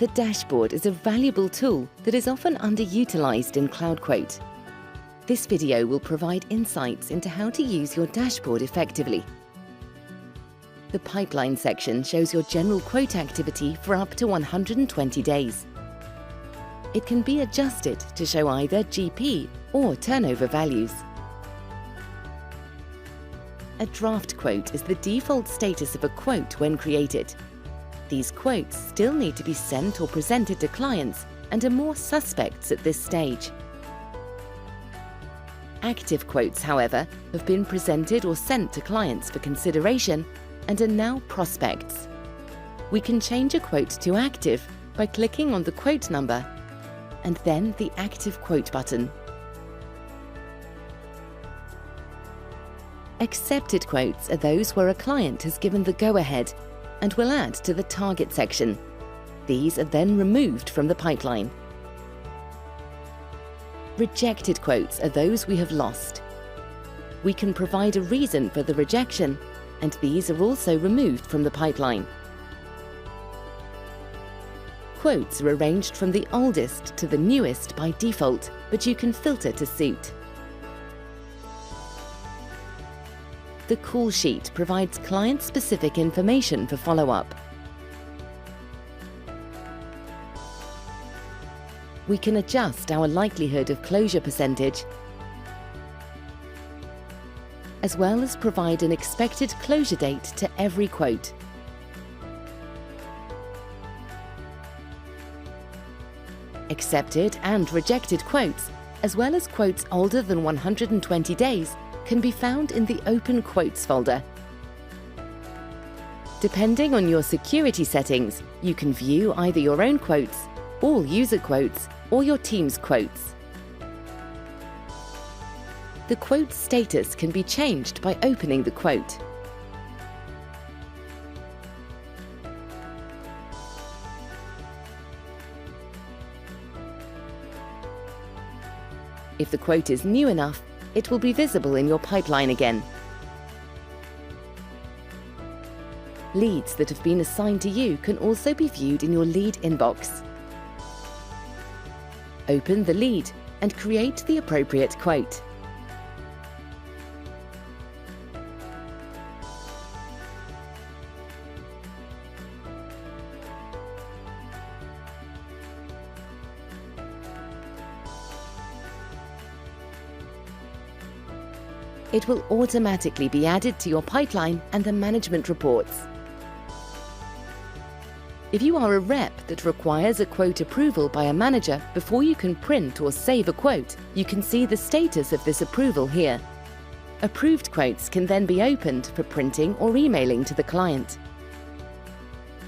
The dashboard is a valuable tool that is often underutilized in CloudQuote. This video will provide insights into how to use your dashboard effectively. The pipeline section shows your general quote activity for up to 120 days. It can be adjusted to show either GP or turnover values. A draft quote is the default status of a quote when created. These quotes still need to be sent or presented to clients and are more suspects at this stage. Active quotes, however, have been presented or sent to clients for consideration and are now prospects. We can change a quote to active by clicking on the quote number and then the Active Quote button. Accepted quotes are those where a client has given the go-ahead and will add to the target section. These are then removed from the pipeline. Rejected quotes are those we have lost. We can provide a reason for the rejection, and these are also removed from the pipeline. Quotes are arranged from the oldest to the newest by default, but you can filter to suit. The call sheet provides client-specific information for follow-up. We can adjust our likelihood of closure percentage, as well as provide an expected closure date to every quote. Accepted and rejected quotes, as well as quotes older than 120 days, can be found in the Open Quotes folder. Depending on your security settings, you can view either your own quotes, all user quotes, or your team's quotes. The quote status can be changed by opening the quote. If the quote is new enough, it will be visible in your pipeline again. Leads that have been assigned to you can also be viewed in your lead inbox. Open the lead and create the appropriate quote. It will automatically be added to your pipeline and the management reports. If you are a rep that requires a quote approval by a manager before you can print or save a quote, you can see the status of this approval here. Approved quotes can then be opened for printing or emailing to the client.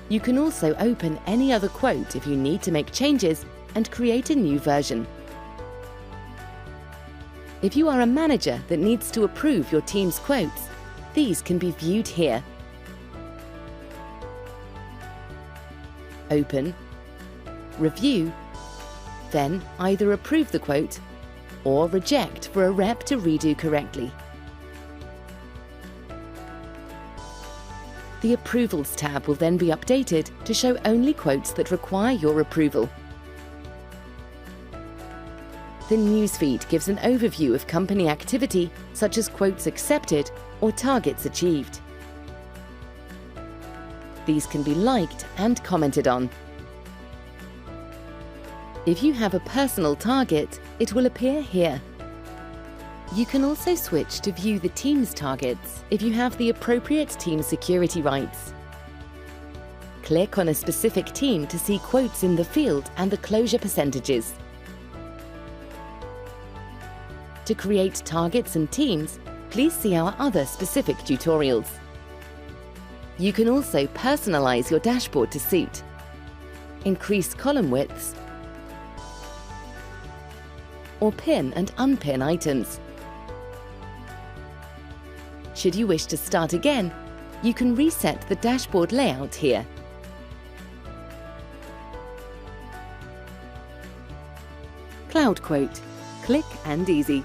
You can also open any other quote if you need to make changes and create a new version. If you are a manager that needs to approve your team's quotes, these can be viewed here. Open, review, then either approve the quote or reject for a rep to redo correctly. The Approvals tab will then be updated to show only quotes that require your approval. The Newsfeed gives an overview of company activity, such as quotes accepted or targets achieved. These can be liked and commented on. If you have a personal target, it will appear here. You can also switch to view the team's targets if you have the appropriate team security rights. Click on a specific team to see quotes in the field and the closure percentages. To create targets and teams, please see our other specific tutorials. You can also personalize your dashboard to suit, increase column widths, or pin and unpin items. Should you wish to start again, you can reset the dashboard layout here. CloudQuote. Click and easy.